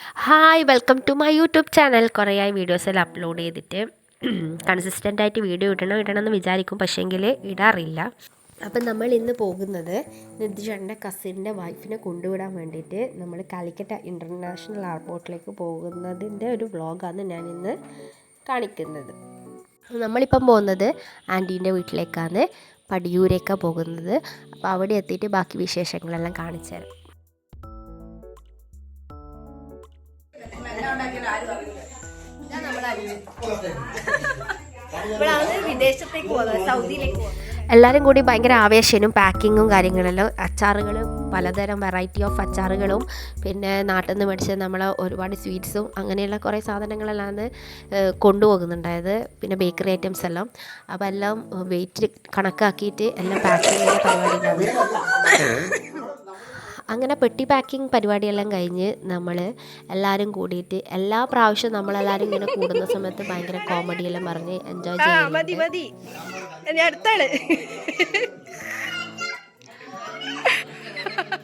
Hi welcome to my YouTube channel. കുറേയായി വീഡിയോസെല്ലാം upload ചെയ്തിട്ട് കൺസിസ്റ്റൻ്റായിട്ട് വീഡിയോ ഇടണമെന്ന് വിചാരിക്കും, പക്ഷേങ്കിൽ ഇടാറില്ല. അപ്പം നമ്മൾ ഇന്ന് പോകുന്നത് നിധിചേട്ടൻ്റെ കസിൻ്റെ വൈഫിനെ കൊണ്ടുവിടാൻ വേണ്ടിയിട്ട് നമ്മൾ കാലിക്കറ്റ് ഇൻ്റർനാഷണൽ എയർപോർട്ടിലേക്ക് പോകുന്നതിൻ്റെ ഒരു വ്ളോഗാണ് ഞാനിന്ന് കാണിക്കുന്നത്. നമ്മളിപ്പം പോകുന്നത് ആൻറ്റീൻ്റെ വീട്ടിലേക്കാണ്, പടിയൂരേക്കാണ് പോകുന്നത്. അപ്പോൾ അവിടെ എത്തിയിട്ട് ബാക്കി വിശേഷങ്ങളെല്ലാം കാണിച്ചു തരാം. വിദേശത്തേക്ക് പോകുന്നത്, സൗദിയിലേക്ക് പോകുന്നത്. എല്ലാവരും കൂടി ഭയങ്കര ആവേശനും പാക്കിങ്ങും കാര്യങ്ങളെല്ലാം. അച്ചാറുകളും പലതരം വെറൈറ്റി ഓഫ് അച്ചാറുകളും പിന്നെ നാട്ടിൽ നിന്ന് മേടിച്ച നമ്മൾ ഒരുപാട് സ്വീറ്റ്സും അങ്ങനെയുള്ള കുറേ സാധനങ്ങളെല്ലാം കൊണ്ടുപോകുന്നുണ്ടായത്. പിന്നെ ബേക്കറി ഐറ്റംസ് എല്ലാം. അപ്പോൾ എല്ലാം വെയിറ്റ് കണക്കാക്കിയിട്ട് എല്ലാം പാക്ക് ചെയ്യുന്ന പരിപാടിയിലാണ്. അങ്ങനെ പെട്ടി പാക്കിങ് പരിപാടിയെല്ലാം കഴിഞ്ഞ് നമ്മൾ എല്ലാവരും കൂടിയിട്ട് എല്ലാ പ്രാവശ്യവും നമ്മളെല്ലാവരും ഇങ്ങനെ കൂടുന്ന സമയത്ത് ഭയങ്കര കോമഡിയെല്ലാം പറഞ്ഞ് എൻജോയ് ചെയ്യുന്നുണ്ട്.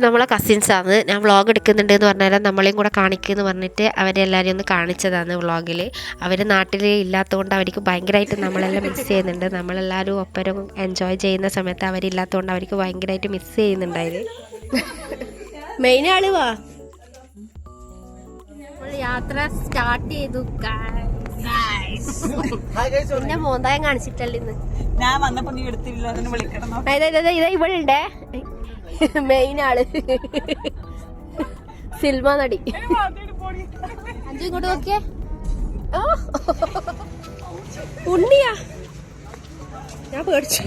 നമ്മളെ കസിൻസാണ്. ഞാൻ വ്ളോഗ് എടുക്കുന്നുണ്ട് എന്ന് പറഞ്ഞാൽ നമ്മളെയും കൂടെ കാണിക്കുമെന്ന് പറഞ്ഞിട്ട് അവരെല്ലാവരും ഒന്ന് കാണിച്ചതാണ് വ്ളോഗിൽ. അവർ നാട്ടിൽ ഇല്ലാത്തതുകൊണ്ട് അവർക്ക് ഭയങ്കരമായിട്ട് നമ്മളെല്ലാം മിസ് ചെയ്യുന്നുണ്ട്. നമ്മളെല്ലാവരും ഒപ്പരം എൻജോയ് ചെയ്യുന്ന സമയത്ത് അവരില്ലാത്തതുകൊണ്ട് അവർക്ക് ഭയങ്കരമായിട്ട് മിസ് ചെയ്യുന്നുണ്ടായിരുന്നു. മെയിൻ ആള് വാ. യാത്ര സ്റ്റാർട്ട് ചെയ്തു. പിന്നെ മോന്തായം കാണിച്ചിട്ടല്ലേ ഇന്ന്. ഞാൻ വന്നപ്പോ നീ എടുത്തില്ല, വിളിക്കണം. ഇതാ ഇവളുണ്ടേ മെയിൻ ആള്, സിൽമ നടി. അഞ്ചു ഇങ്ങോട്ട് നോക്കിയേ. ഉണ്ണിയാ, ഞാൻ പേടിച്ചു.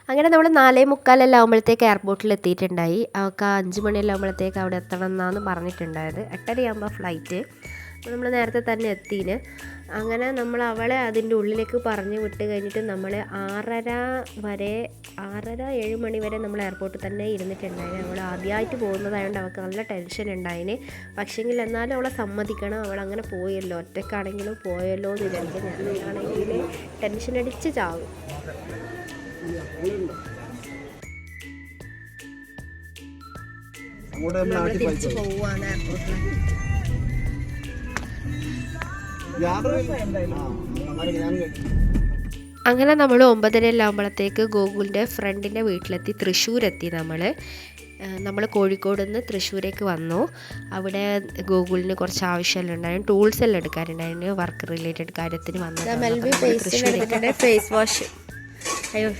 അങ്ങനെ നമ്മൾ 4:45 ആകുമ്പോഴത്തേക്ക് എയർപോർട്ടിൽ എത്തിയിട്ടുണ്ടായി. അവർക്ക് 5 മണിയെല്ലാം ആകുമ്പോഴത്തേക്ക് അവിടെ എത്തണം എന്നാണ് പറഞ്ഞിട്ടുണ്ടായത്. 8:30 ഫ്ലൈറ്റ്. അപ്പോൾ നമ്മൾ നേരത്തെ തന്നെ എത്തിന്. അങ്ങനെ നമ്മൾ അവളെ അതിൻ്റെ ഉള്ളിലേക്ക് പറഞ്ഞു വിട്ട് കഴിഞ്ഞിട്ട് നമ്മൾ 6:30-7 മണി വരെ നമ്മൾ എയർപോർട്ടിൽ തന്നെ ഇരുന്നിട്ടുണ്ടായിരുന്നു. അവൾ ആദ്യമായിട്ട് പോകുന്നതായതുകൊണ്ട് അവൾക്ക് നല്ല ടെൻഷൻ ഉണ്ടായിന്. പക്ഷേങ്കിൽ എന്നാലും അവളെ സമ്മതിക്കണം. അവളങ്ങനെ പോയല്ലോ, ഒറ്റക്കാണെങ്കിലും പോയല്ലോ എന്ന് വിചാരിക്കും. ഞാനാണെങ്കിൽ ടെൻഷൻ അടിച്ച് ചാവും. തിരിച്ചു പോവാണ് എയർപോർട്ടിൽ. അങ്ങനെ നമ്മൾ 9:30 ആകുമ്പോഴത്തേക്ക് ഗോകുലിൻ്റെ ഫ്രണ്ടിൻ്റെ വീട്ടിലെത്തി. തൃശ്ശൂരെത്തി. നമ്മൾ കോഴിക്കോട് നിന്ന് തൃശ്ശൂരേക്ക് വന്നു. അവിടെ ഗോകുലിന് കുറച്ച് ആവശ്യമെല്ലാം ഉണ്ടായിരുന്നു, ടൂൾസ് എല്ലാം എടുക്കാനുണ്ടായിരുന്നു, വർക്ക് റിലേറ്റഡ് കാര്യത്തിന് വന്നത്. ഫേസ് വാഷ്, അയ്യോ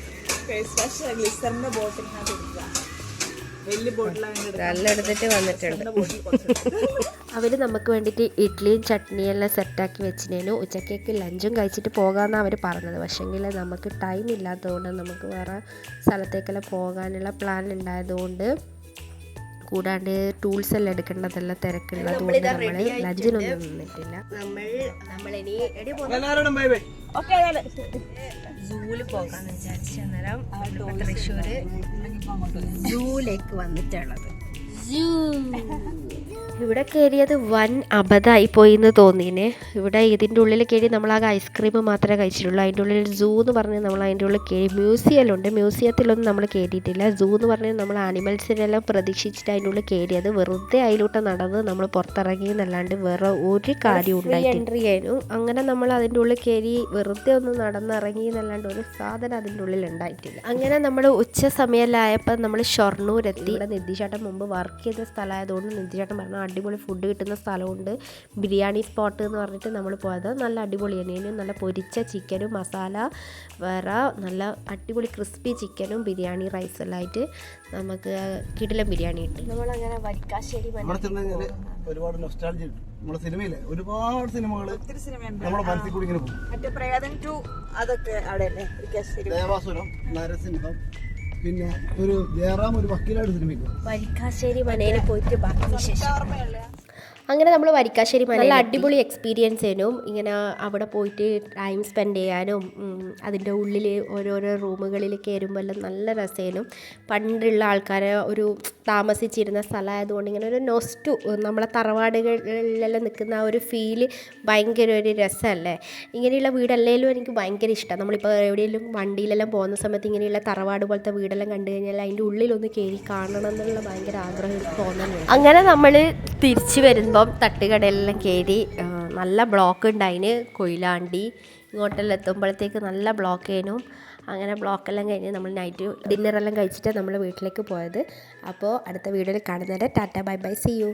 നല്ല എടുത്തിട്ട് വന്നിട്ടുണ്ട്. അവർ നമുക്ക് വേണ്ടിയിട്ട് ഇഡ്ഡലിയും ചട്നിയെല്ലാം സെറ്റാക്കി വെച്ചിനു. ഉച്ചക്കേക്ക് ലഞ്ചും കഴിച്ചിട്ട് പോകാമെന്നാണ് അവർ പറഞ്ഞത്. പക്ഷേങ്കിൽ നമുക്ക് ടൈം ഇല്ലാത്തതുകൊണ്ട് നമുക്ക് വേറെ സ്ഥലത്തേക്കെല്ലാം പോകാനുള്ള പ്ലാൻ ഉണ്ടായതുകൊണ്ട്, കൂടാണ്ട് ടൂൾസ് എല്ലാം എടുക്കേണ്ടതെല്ലാം തിരക്കുള്ളത് കൊണ്ട് നമ്മൾ ലഞ്ചിനൊന്നും നിന്നിട്ടില്ല. സൂവിൽ പോകാന്ന് വിചാരിച്ചു. അന്നേരം തൃശ്ശൂർ സൂവിലേക്ക് വന്നിട്ടുള്ളത്. ഇവിടെ കയറിയത് വൻ അബദ്ധമായി പോയി എന്ന് തോന്നിന്. ഇവിടെ ഇതിൻ്റെ ഉള്ളിൽ കയറി നമ്മളാകെ ഐസ്ക്രീം മാത്രമേ കഴിച്ചിട്ടുള്ളൂ. അതിൻ്റെ ഉള്ളിൽ സൂ എന്ന് പറഞ്ഞ് നമ്മൾ അതിൻ്റെ ഉള്ളിൽ കയറി. മ്യൂസിയമുണ്ട്, മ്യൂസിയത്തിലൊന്നും നമ്മൾ കയറിയിട്ടില്ല. സൂ എന്ന് പറഞ്ഞാൽ നമ്മൾ ആനിമൽസിനെല്ലാം പ്രതീക്ഷിച്ചിട്ട് അതിൻ്റെ ഉള്ളിൽ കയറിയത്. വെറുതെ അതിലൂടെ നടന്ന് നമ്മൾ പുറത്തിറങ്ങി എന്നല്ലാണ്ട് വേറെ ഒരു കാര്യം ഉണ്ടായി. എൻട്രി ചെയ്യാനും അങ്ങനെ നമ്മൾ അതിൻ്റെ ഉള്ളിൽ കയറി വെറുതെ ഒന്ന് നടന്നിറങ്ങി എന്നല്ലാണ്ട് ഒരു സാധനം അതിൻ്റെ ഉള്ളിൽ ഉണ്ടായിട്ടില്ല. അങ്ങനെ നമ്മൾ ഉച്ച സമയമായപ്പോൾ നമ്മൾ ഷൊർണൂരെത്തി. ഇവിടെ നിധിചേട്ടൻ മുമ്പ് വർക്ക് ചെയ്ത സ്ഥലമായതുകൊണ്ട് നിധിചേട്ടൻ പറഞ്ഞു അടിപൊളി ഫുഡ് കിട്ടുന്ന സ്ഥലമുണ്ട്, ബിരിയാണി സ്പോട്ട് എന്ന് പറഞ്ഞിട്ട് നമ്മൾ പോയത്. നല്ല അടിപൊളിയാണ്. നല്ല പൊരിച്ച ചിക്കനും മസാല വേറെ നല്ല അടിപൊളി ക്രിസ്പി ചിക്കനും ബിരിയാണി റൈസെല്ലാം ആയിട്ട് നമുക്ക് കിടിലൻ ബിരിയാണി കിട്ടും. നമ്മളങ്ങനെ വരിക്കാശ്ശേരി ഒരുപാട് നൊസ്റ്റാൾജി ഉണ്ട്. നമ്മുടെ സിനിമയിലെ ഒരുപാട് സിനിമകൾ നമ്മുടെ മനസ്സിൽ കൂടി ഇങ്ങനെ പോകും. ദേവാസുരം, നരസിംഹം, പിന്നെ ഒരു ജയറാം ഒരു വക്കീലായിട്ട് സിനിമയ്ക്ക് വരിക്കാശ്ശേരി മനയിൽ പോയിട്ട് ബാക്കി വിശേഷം. അങ്ങനെ നമ്മൾ വരിക്കാശ്ശേരി നല്ല അടിപൊളി എക്സ്പീരിയൻസ് ആയിരുന്നു. ഇങ്ങനെ അവിടെ പോയിട്ട് ടൈം സ്പെൻഡ് ചെയ്യാനും അതിൻ്റെ ഉള്ളിൽ ഓരോരോ റൂമുകളിൽ കയറുമ്പോൾ എല്ലാം നല്ല രസമായിരുന്നു. പണ്ടുള്ള ആൾക്കാരെ ഒരു താമസിച്ചിരുന്ന സ്ഥലമായതുകൊണ്ട് ഇങ്ങനെ ഒരു നൊസ്റ്റു നമ്മളെ തറവാടുകളിലെല്ലാം നിൽക്കുന്ന ആ ഒരു ഫീല് ഭയങ്കര ഒരു രസമല്ലേ. ഇങ്ങനെയുള്ള വീടല്ലേലും എനിക്ക് ഭയങ്കര ഇഷ്ടമാണ്. നമ്മളിപ്പോൾ എവിടെയെങ്കിലും വണ്ടിയിലെല്ലാം പോകുന്ന സമയത്ത് ഇങ്ങനെയുള്ള തറവാട് പോലത്തെ വീടെല്ലാം കണ്ടു കഴിഞ്ഞാൽ അതിൻ്റെ ഉള്ളിലൊന്ന് കയറി കാണണം എന്നുള്ള ഭയങ്കര ആഗ്രഹം തോന്നുന്നുണ്ട്. അങ്ങനെ നമ്മൾ തിരിച്ച് വരുമ്പം തട്ടുകടയിലെല്ലാം കയറി നല്ല ബ്ലോക്ക് ഉണ്ടായിന്. കൊയിലാണ്ടി ഇങ്ങോട്ടെല്ലാം എത്തുമ്പോഴത്തേക്ക് നല്ല ബ്ലോക്ക് ആയിരുന്നു. അങ്ങനെ ബ്ലോക്കെല്ലാം കഴിഞ്ഞ് നമ്മൾ നൈറ്റ് ഡിന്നറെല്ലാം കഴിച്ചിട്ട് നമ്മൾ വീട്ടിലേക്ക് പോയത്. അപ്പോൾ അടുത്ത വീഡിയോയിൽ കാണുന്നവരെ tata bye bye, see U.